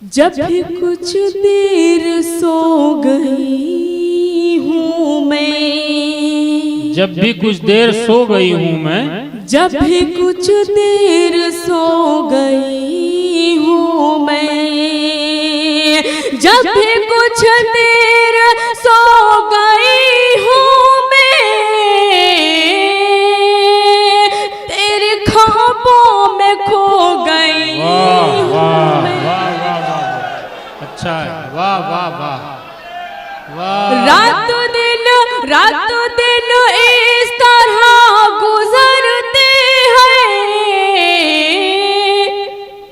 जब भी कुछ देर सो गई हूँ मैं, जब भी कुछ देर सो गई हूँ मैं, जब भी कुछ देर सो गई हूँ मैं, जब भी कुछ देर सो गई हूँ मैं, तेरे ख्वाबों में खो गई हूँ मैं। अच्छा है, वाह वाह वाह वाह। रातों दिन इस तरह गुजरते हैं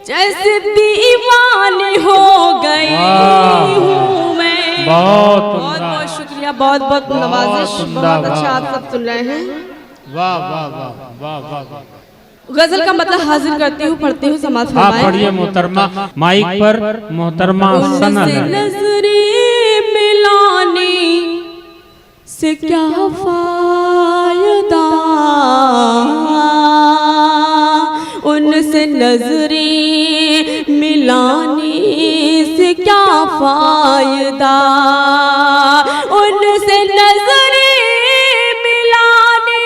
जैसे दीवानी हो गई हूँ मैं। बहुत बहुत शुक्रिया, बहुत बहुत नवाजिश, बहुत अच्छा आप सब सुन रहे हैं। वाह वाह वाह वाह वाह वाह। गजल का मतलब हाजिर करती हूँ, पढ़ती हूँ, समाज आप पढ़िए मोहतरमा, माइक पर मोहतरमा सनद है। नजरें मिलाने से क्या फायदा, उनसे नजरें मिलाने से क्या फायदा, उनसे नजरें मिलाने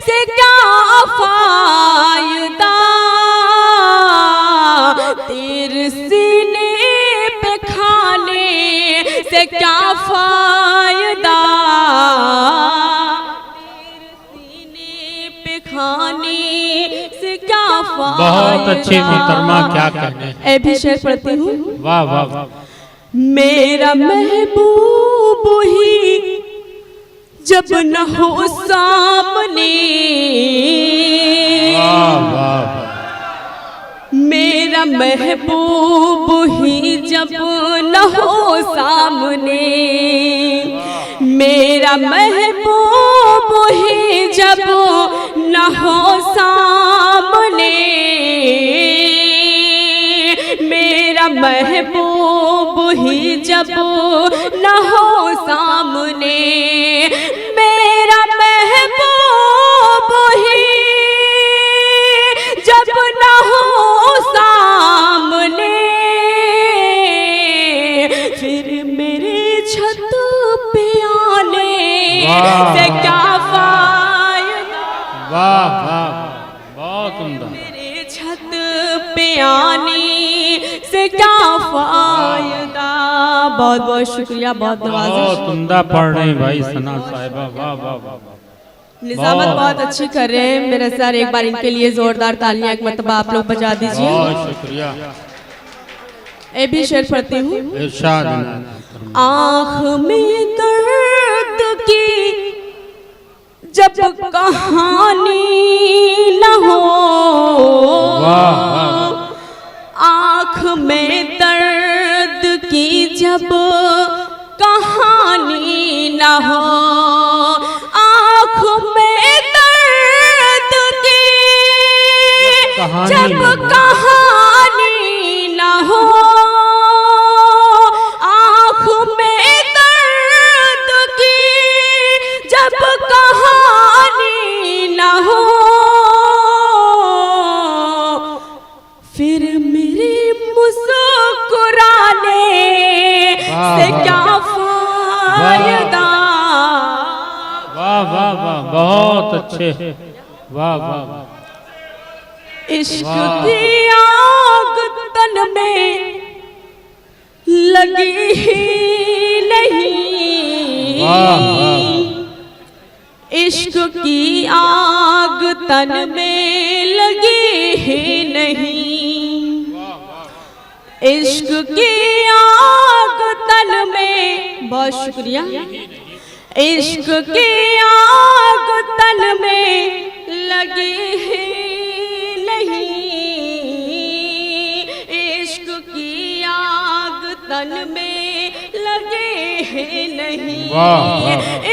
से क्या फायदा, तेरे सीने पे खाने से क्या फायदा, तेरे सीने पे खाने से क्या फायदा। बहुत अच्छे मोहतरमा, क्या कहने। ए भी शेर पढ़ती हूँ। वाह वाह वाह। मेरा महबूब ही जब न हो सामने, वाह वाह। मेरा महबूब ही जब न हो सामने, मेरा महबूब ही जब न हो सामने, मेरा महबूब ही जब न हो सामने, मेरा महबूब ही जब न हो सामने, फिर मेरे छत पे आने से क्या फायदा। वाह वाह, बहुत उम्दा। मेरे छत पे आने से क्या फायदा। बहुत बहुत शुक्रिया, बहुत नवाजिश। बहुत उम्दा पढ़ रहे हैं भाई सना साहिबा, वाह वाह वाह। निजामत बहुत अच्छी कर रहे हैं मेरे सर, एक बार इनके लिए जोरदार तालियां एक मरतबा आप लोग बजा दीजिए। बहुत शुक्रिया। ए भी शेर पढ़ती हूँ। इरशाद। आँख में दर्द की जब कहानी न हो, आँख में दर्द की जब कहानी न हो, आँख में दर्द की जब कहानी न हो, आँख में दर्द की जब कहानी न हो, फिर मेरे मुस्कुराने से क्या फायदा। वाह वाह वाह, बहुत अच्छे, वाह वाह वाह। इश्क की आग तन में लगी ही नहीं, इश्क की आग तन में लगी ही नहीं, इश्क की आग तन में, बहुत शुक्रिया, इश्क की आग तन में लगी ही नहीं, इश्क की आग तन में लगे है नहीं,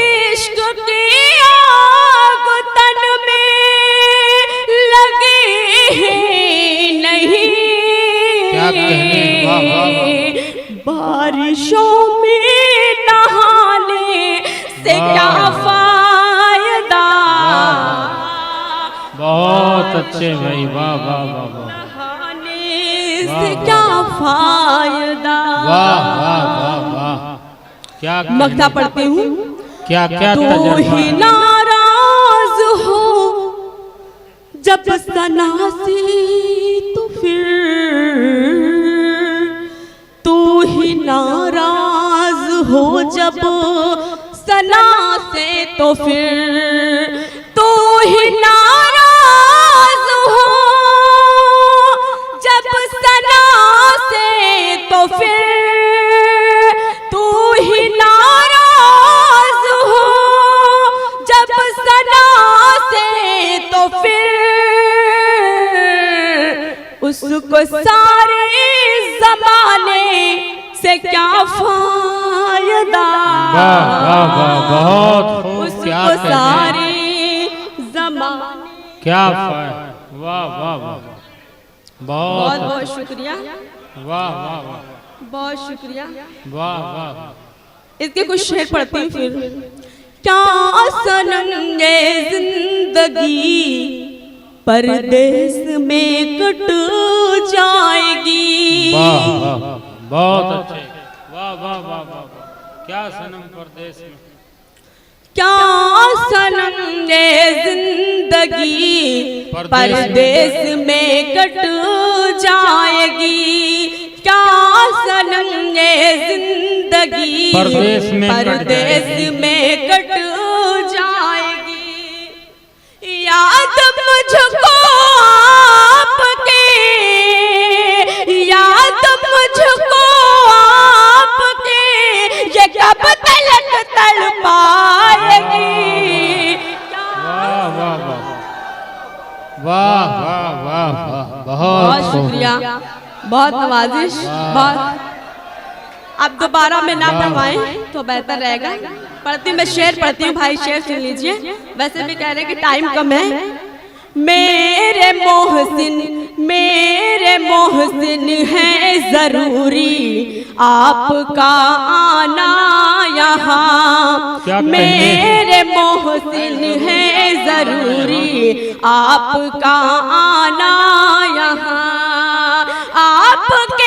इश्क की आग तन में लगे है नहीं, क्या कहने। वाह वाह। बारिशों में नहाने से क्या फायदा। बहुत अच्छे भाई, वाह वाह वाह वाह। नहाने से क्या फायदा। वाह वाह वाह वाह, क्या मक्ता पढ़ती हूँ। क्या क्या तू तजर्बा। ही नाराज हो जब सना से तो फिर, तू ही नाराज हो जब सना से तो फिर, तू ही नाराज हो जब सना से तो फिर, तू ही नाराज हो जब सना से तो फिर, उसको सारे जमाने से क्या फायदा। वाह वाह वाह, बहुत खूब, क्या उसको कहते हैं। सारे जमाने, क्या फायदा। वाह वाह वाह, बहुत बहुत बहुत शुक्रिया, वाह वाह वाह बहुत शुक्रिया। वाह वाह। इसके कुछ शेर पढ़ती हूँ फिर। क्या सनम ये जिंदगी परदेस में कट जाएगी। वाह वाह, बहुत अच्छे। वाह वाह वाह वाह, क्या सनम परदेस में। क्या सनम ये जिंदगी परदेस में कट जाएगी। क्या सनम ये जिंदगी परदेस में कट जाएगी। याद मुझको आपके, याद मुझको आपके, ये कब तलक तड़ पाएगी। वाह वाह वाह वाह वाह वाह वाह, बहुत बहुत शुक्रिया, बहुत नवाजिश, बहुत। अब दोबारा में ना पढ़वाएं तो बेहतर रहेगा। पढ़ती हूँ मैं, शेर पढ़ती हूँ भाई, शेर सुन लीजिए। वैसे भी कह रहे हैं कि टाइम कम है। मेरे मोहसिन है जरूरी आपका आना यहाँ। क्या कहने? मेरे मोहसिन है जरूरी आपका आना यहाँ। आपके